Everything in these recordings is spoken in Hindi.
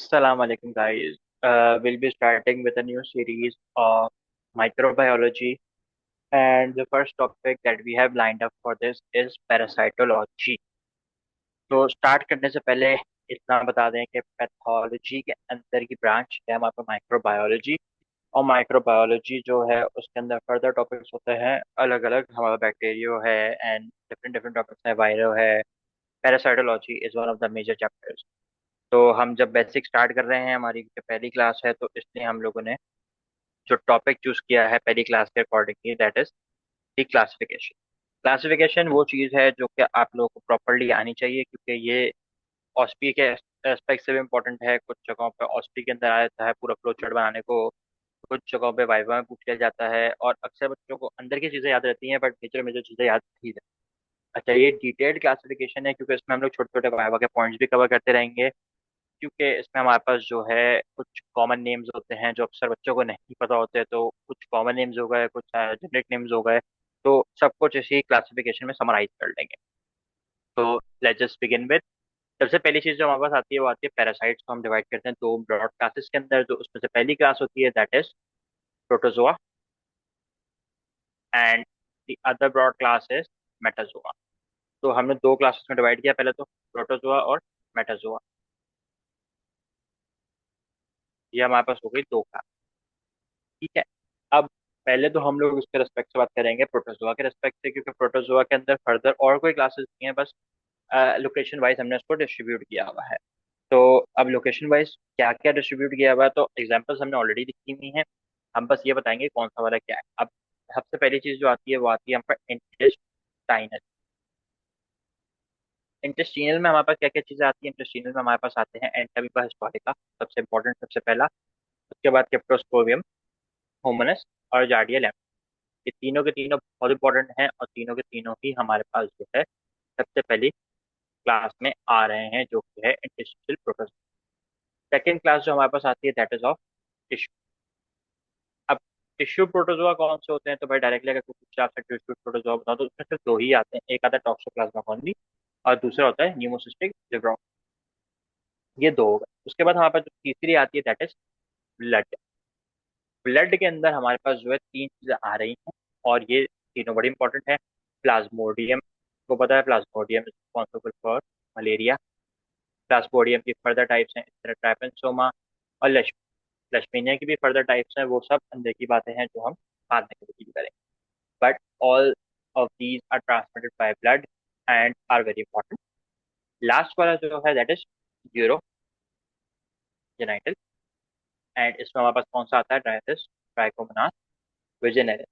Assalamu alaikum, guys. We'll be starting with a new series of microbiology, and the first topic that we have lined up for this is parasitology. तो स्टार्ट करने से पहले इतना बता दें कि पैथोलॉजी के अंदर की ब्रांच है हमारे पास माइक्रोबायोलॉजी। और माइक्रोबायोलॉजी जो है उसके अंदर फर्दर टॉपिक्स होते हैं अलग अलग। हमारा बैक्टीरियो है एंड डिफरेंट डिफरेंट टॉपिक्स है, वायरो है। Parasitology is one of the major chapters. तो हम जब बेसिक स्टार्ट कर रहे हैं, हमारी जो पहली क्लास है, तो इसलिए हम लोगों ने जो टॉपिक चूज किया है पहली क्लास के accordingly, that is the classification. Classification वो चीज़ है जो कि आप लोगों को प्रॉपरली आनी चाहिए, क्योंकि ये ऑस्पी के एस्पेक्ट से भी इम्पोर्टेंट है। कुछ जगहों पे ऑस्पी के अंदर आ जाता है पूरा फ्लो चार्ट बनाने को, कुछ जगहों पे वाइवा में पूछ लिया जाता है, और अक्सर बच्चों को अंदर की चीज़ें याद रहती हैं बट मेजर मेजर चीज़ें याद नहीं रहती। अच्छा, ये डिटेल्ड क्लासिफिकेशन है क्योंकि इसमें हम लोग छोटे छोटे वाइवा के पॉइंट्स भी कवर करते रहेंगे, क्योंकि इसमें हमारे पास जो है कुछ कॉमन नेम्स होते हैं जो अक्सर बच्चों को नहीं पता होते। तो कुछ कॉमन नेम्स हो गए, कुछ जेनेरिक नेम्स हो गए, तो सब कुछ इसी क्लासिफिकेशन में समराइज कर लेंगे। तो लेट्स जस्ट बिगिन विद सबसे पहली चीज जो हमारे पास आती है वो आती है पैरासाइट्स को हम डिवाइड करते हैं दो ब्रॉड क्लासेस के अंदर। तो उसमें से पहली क्लास होती है that is protozoa, and the other broad class is metazoa. तो हमने दो क्लासेस में डिवाइड किया, पहले तो प्रोटोजोआ और मेटाजोआ। ये हमारे पास हो गई दो क्लास। ठीक है। अब पहले तो हम लोग उसके रेस्पेक्ट से बात करेंगे प्रोटोजोआ के रेस्पेक्ट से, क्योंकि प्रोटोजोआ के अंदर फर्दर और कोई क्लासेस नहीं है, बस लोकेशन वाइज हमने उसको डिस्ट्रीब्यूट किया हुआ है। तो अब लोकेशन वाइज क्या क्या डिस्ट्रीब्यूट किया हुआ है, तो एग्जांपल्स हमने ऑलरेडी लिखी हुई हैं। हम बस ये बताएंगे कौन सा वाला क्या है। अब सबसे पहली चीज जो आती है वो आती है हम पर इंटेस्टाइनल। इंटेस्टीनल में हमारे पास क्या क्या चीजें आती है? इंटेस्टीनल में हमारे पास आते हैं एंटामीबा हिस्टोरिका, सबसे इंपॉर्टेंट सबसे पहला। उसके बाद केप्टोस्पोरियम, होमनस और जार्डिया। ये तीनों के तीनों बहुत इंपॉर्टेंट हैं, और तीनों के तीनों ही हमारे पास जो है सबसे पहली क्लास में आ रहे हैं, जो कि है इंटरस्टिशियल प्रोटोजोआ। सेकेंड क्लास जो हमारे पास आती है दैट इज ऑफ टिश्यू। अब टिश्यू प्रोटोजोआ कौन से होते हैं? तो भाई डायरेक्टली अगर कोई पूछे आपसे टिश्यू प्रोटोजोआ बताओ, तो उसमें सिर्फ दो ही आते हैं। एक आता है टॉक्सोप्लाज्मा कॉन्जी और दूसरा होता है न्यूमोसिस्टिक जिब्रोन। ये दो हो गए। उसके बाद हमारे पास जो तीसरी आती है दैट इज ब्लड। ब्लड के अंदर हमारे पास जो है तीन चीजें आ रही हैं, और ये तीनों बड़ी इंपॉर्टेंट है। प्लाज्मोडियम, को पता है Plasmodium responsible for malaria. Plasmodium की फर्दर टाइप्स हैं ट्रैपेंसोमा और लश्मीनिया की भी फर्दर टाइप्स हैं। वो सब अंदर की बातें हैं जो हम बाद में कभी करेंगे। But all of these are transmitted by blood and are very important. Last वाला जो है that is urogenital, and इसमें हमारे पास कौन सा आता है? डायथिस ट्राइकोमोनास विजिनरी।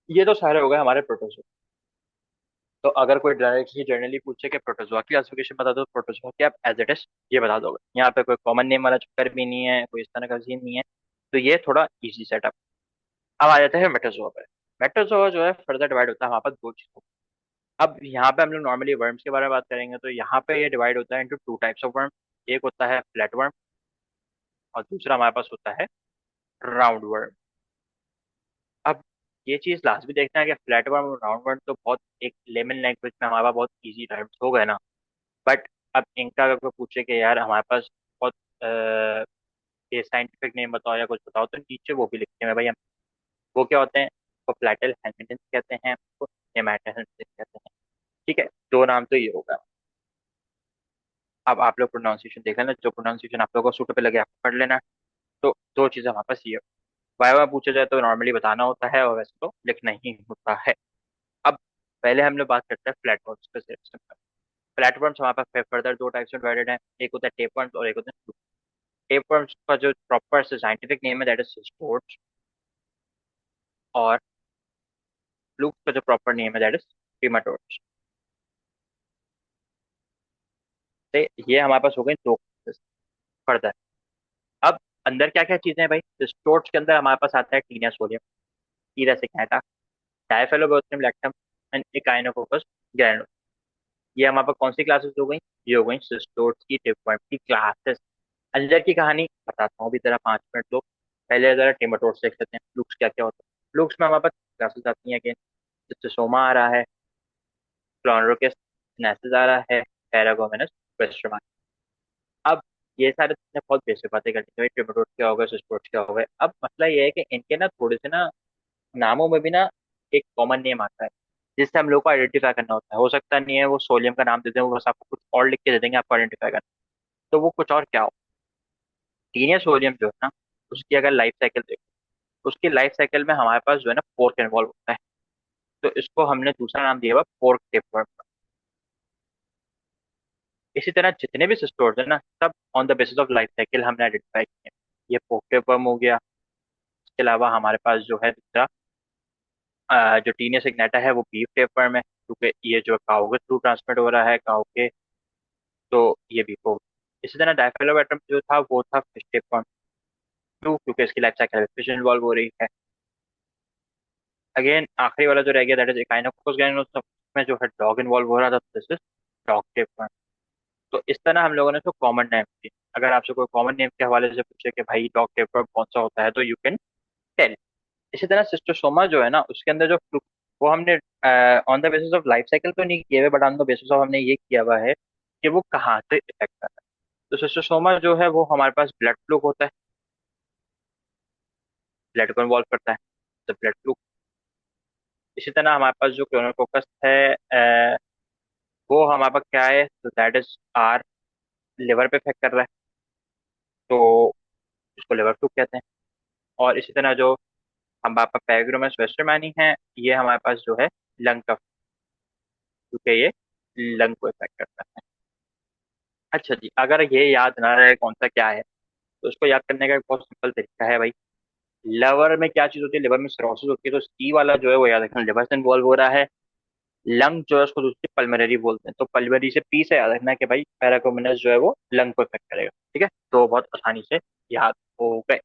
ये तो सारे हो गए हमारे प्रोटोजोआ। तो अगर कोई डायरेक्टली जनरली पूछे कि प्रोटोजोआ की क्लासिफिकेशन बता दो, प्रोटोजोआ की आप एज इट इज ये बता दोगे। यहाँ पे कोई कॉमन नेम वाला चक्कर भी नहीं है, कोई इस तरह का सीन नहीं है। तो ये थोड़ा इजी सेटअप। अब आ जाते हैं मेटाजोआ पर। मेटाजोआ जो है फर्दर डिवाइड होता है हमारे पास दो चीजों। अब यहाँ पे हम लोग नॉर्मली वर्म्स के बारे में बात करेंगे, तो यहाँ पे ये डिवाइड होता है into two types of worm. एक होता है फ्लैट वर्म, और दूसरा हमारे पास होता है राउंड वर्म। अब ये चीज लास्ट भी देखना है कि फ्लैट वर्म और राउंड वर्म तो बहुत एक लेमन लैंग्वेज में हमारे पास बहुत इजी टर्म्स हो गए ना। बट अब इनका अगर कोई पूछे कि यार हमारे पास बहुत ये साइंटिफिक नेम बताओ या कुछ बताओ, तो नीचे वो भी लिखते हैं भाई हम। वो क्या होते हैं? वो प्लेटल हेल्मिन्थेस कहते हैं, उसको नेमाटोहेल्मिन्थेस कहते हैं। ठीक है, दो नाम तो ये होगा। अब आप लोग प्रोनाउंसिएशन देख लेना, जो प्रोनाउंसिएशन आप लोगों को सूटेबल लगे आप पढ़ लेना। तो दो चीजें हमारे पास ये वाइवा पूछा जाए तो नॉर्मली बताना होता है, और वैसे तो लिखना ही होता है। अब पहले हम लोग बात करते हैं फ्लैटवर्म्स के सिस्टम पर। फ्लैटवर्म्स हमारे पास फर्दर दो टाइप्स में डिवाइडेड है। एक होता है टेपवर्म्स और एक होता है टेपवर्म्स। का जो प्रॉपर साइंटिफिक नेम है दैट इज सिस्टोड्स, और फ्लूक्स का जो प्रॉपर नेम है दैट इज ट्रिमेटोड्स। तो ये हमारे पास हो गए दो फर्दर। अब अंदर क्या क्या चीजें हैं भाई? सिस्टोड्स के अंदर हमारे पास आता है Taenia solium, Taenia saginata, Diphyllobothrium latum and Echinococcus granulosus. ये हमारे पास कौन सी क्लासेस हो गई? ये हो गई सिस्टोड्स की टिप्पण की क्लासेस। अंदर की कहानी बताता हूँ अभी जरा, 5 मिनट लो। पहले जरा टेमाटोड देख लेते हैं फ्लूक्स क्या क्या होता है। फ्लूक्स में हमारे पास क्लासेस आती हैं कि सिस्टोसोमा आ रहा है, क्लोनरोकेस सिनेसिस आ रहा है, पैरागोमेनस वेस्ट्रोमा। अब ये सारे तुमने बहुत बेसिक बातें कर दी भाई, ट्रिमेटोड क्या हो गए, सिस्टोड क्या हो गए। अब मसला ये है कि इनके ना थोड़े से ना नामों में भी ना एक कॉमन नेम आता है जिससे हम लोग को आइडेंटिफाई करना होता है। हो सकता नहीं है वो सोलियम का नाम दे दें, वो बस आपको कुछ और लिख के दे देंगे आपको आइडेंटिफाई करना। तो वो कुछ और क्या हो। टीनियस सोडियम जो है ना, उसकी अगर लाइफ साइकिल देखो, उसकी लाइफ साइकिल में हमारे पास जो है ना पोर्क इन्वॉल्व होता है। तो इसको हमने दूसरा नाम दिया हुआ पोर्क टेपवर्म। इसी तरह जितने भी सिस्टोर्स है ना, सब on the basis of life cycle हमने आइडेंटिफाई किए हैं। ये पोर्क टेपवर्म हो गया। इसके अलावा हमारे पास जो है दूसरा जो टीनियस इग्नाटा है वो बीफ टेपवर्म है, क्योंकि ये जो काऊ के थ्रू ट्रांसमिट हो रहा है काऊ के। तो ये बीफ हो गया। इसी तरह डायफिलोबैक्टर जो था वो था फिश टेपवर्म। क्यों? क्योंकि इसकी लाइफ साइकिल में फिश इन्वॉल्व हो रही है। अगेन आखिरी वाला जो रह गया दैट इज एकाइनोकोकस गैंग्स, में जो है डॉग इन्वॉल्व हो रहा था, दिस इज डॉग टेपवर्म। तो इस तरह हम लोगों ने इसको कॉमन नेम दिए। अगर आपसे कोई कॉमन नेम के हवाले से पूछे कि भाई डॉग टेपवर्म कौन सा होता है, तो यू कैन टेल। इसी तरह सिस्टोसोमा जो है ना, उसके अंदर जो फ्लू, वो हमने on the basis of life cycle तो नहीं किए हुए, but on the basis of हमने ये किया हुआ है कि वो कहाँ से इफेक्ट कर रहा है। तो सिस्टोसोमा जो है वो हमारे पास ब्लड फ्लू होता है, ब्लड को इन्वॉल्व करता है, तो ब्लड फ्लू। इसी तरह हमारे पास जो क्रोनोकोकस है वो हमारे पास क्या है, तो दैट इज आर लिवर पे इफेक्ट कर रहा है, तो इसको लिवर फ्लू कहते हैं। और इसी तरह जो हमारे पास पैराग्रोमस वेस्टरमैनी है, ये हमारे पास जो है लंग का, क्योंकि ये लंग को इफेक्ट करता है। अच्छा जी, अगर ये याद ना रहे कौन सा क्या है, तो उसको याद करने का एक बहुत सिंपल तरीका है भाई। लिवर में क्या चीज होती है, लिवर में सिरोसिस होती है, तो सी वाला जो है वो याद रखना लिवर से इन्वॉल्व हो रहा है। लंग जो है उसको दूसरी पल्मनरी बोलते हैं, तो पल्मनरी से पी से याद रखना है कि भाई पैराकोमिनस जो है वो लंग को इफेक्ट करेगा। ठीक है, तो बहुत आसानी से याद हो गए।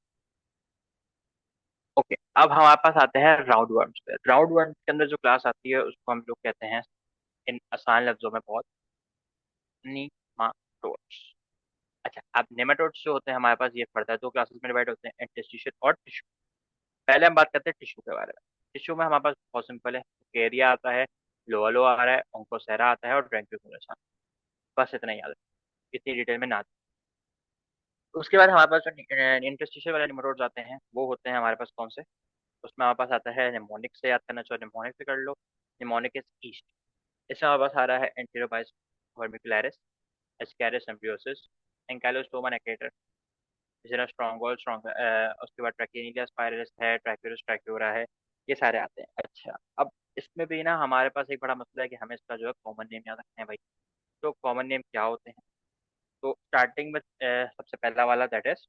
ओके, अब हमारे पास आते हैं राउंड वर्म्स पे। राउंड वर्म्स के अंदर जो क्लास आती है उसको हम लोग कहते हैं इन आसान लफ्जों में बहुत, नीमाटोड्स। अच्छा, अब नेमाटोड्स जो होते हैं हमारे पास ये फर्दर दो क्लासेस में डिवाइड होते हैं, इंटरस्टिशियल और टिश्यू। पहले हम बात करते हैं टिश्यू के बारे में। टिश्यू में हमारे पास बहुत सिंपल है, केरिया आता है, लोअलो आ रहा है, ओंकोसेरा आता है और ड्रेंक्यूलोरस आता है। बस इतना ही याद है, इतनी डिटेल में ना। उसके बाद हमारे पास जो इंटरस्टिशियल वाले निमोटोड्स आते हैं वो होते हैं हमारे पास कौन से। उसमें हमारे पास आता है निमोनिक, से याद करना चाहो निमोनिक से कर लो। Mnemonic is east. इसमें हमारे पास आ रहा है एंटेरोबाइस वर्मिकुलरिस, एस्केरिस एम्ब्रियोसिस, एंकाइलोस्टोमा नेकेटर, जरा स्ट्रॉन्गोल स्ट्रॉन्ग, उसके बाद ट्रैकिनिलिया स्पाइरलिस है, ट्रैक्यूरस ट्रैक्यूरा है। ये सारे आते हैं। अच्छा, अब इसमें भी ना हमारे पास एक बड़ा मसला है कि हमें इसका जो है कॉमन नेम याद रखना है भाई। तो कॉमन नेम क्या होते हैं, तो स्टार्टिंग में सबसे पहला वाला दैट इज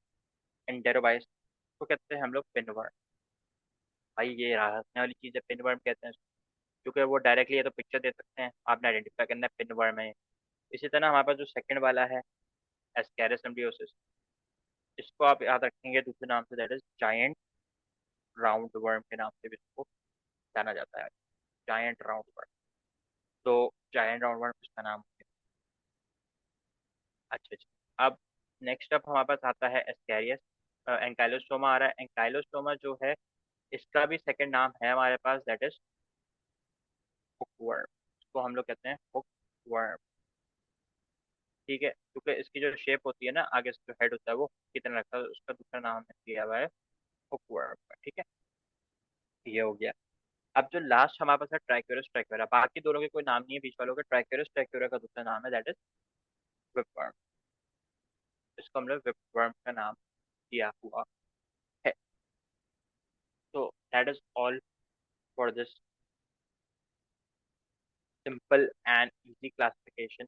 एंटेरोबाइस, तो कहते हैं हम लोग पिनवर्म। भाई ये हंसने वाली चीज़ है, पिनवर्म कहते हैं क्योंकि वो डायरेक्टली ये तो पिक्चर दे सकते हैं, आपने आइडेंटिफाई करना है पिनवर्म है। इसी तरह हमारे पास जो सेकंड वाला है एस्केरिस एम्ब्रियोसिस, इसको आप याद रखेंगे दूसरे नाम से, that is giant round worm के नाम से भी इसको जाना जाता है, जायंट राउंड वर्म। तो जायंट राउंड वर्म इसका नाम है। अच्छा अच्छा, अब नेक्स्ट अप हमारे पास आता है एस्केरियस, एंकाइलोस्टोमा आ रहा है। एंकाइलोस्टोमा जो है इसका भी सेकंड नाम है हमारे पास, दैट इज हुकवर्म। इसको हम लोग कहते हैं हुकवर्म। ठीक है, क्योंकि इसकी जो शेप होती है ना, आगे से जो हेड होता है वो कितना लगता है, उसका दूसरा नाम हमने दिया हुआ है हुकवर्म। ठीक है, ये हो गया। अब जो लास्ट हमारे पास है ट्राइक्यूरस ट्राइक्यूरा, बाकी दोनों के कोई नाम नहीं है बीच वालों के। ट्राइक्यूरस ट्राइक्यूरा का दूसरा नाम है दैट इज विपवर्म। इसको हम लोग विपवर्म का नाम दिया हुआ है। तो that is all for this simple and easy classification.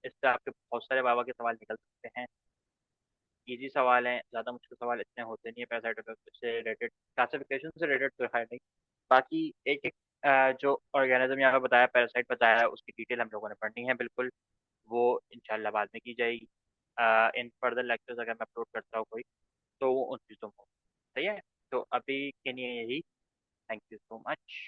इससे आपके बहुत सारे बाबा के सवाल निकल सकते हैं। इजी सवाल हैं, ज़्यादा मुश्किल सवाल इतने होते नहीं है पैरासाइटोलॉजी से रिलेटेड, क्लासिफिकेशन से रिलेटेड तो है नहीं। बाकी एक एक जो ऑर्गेनिज्म यहाँ पे बताया, पैरासाइट बताया है, उसकी डिटेल हम लोगों ने पढ़नी है बिल्कुल। वो इंशाल्लाह बाद में की जाएगी इन फर्दर लेक्चर्स, अगर मैं अपलोड करता हूँ कोई, तो वो उन चीज़ों में। सही है, तो अभी के लिए यही। Thank you so much.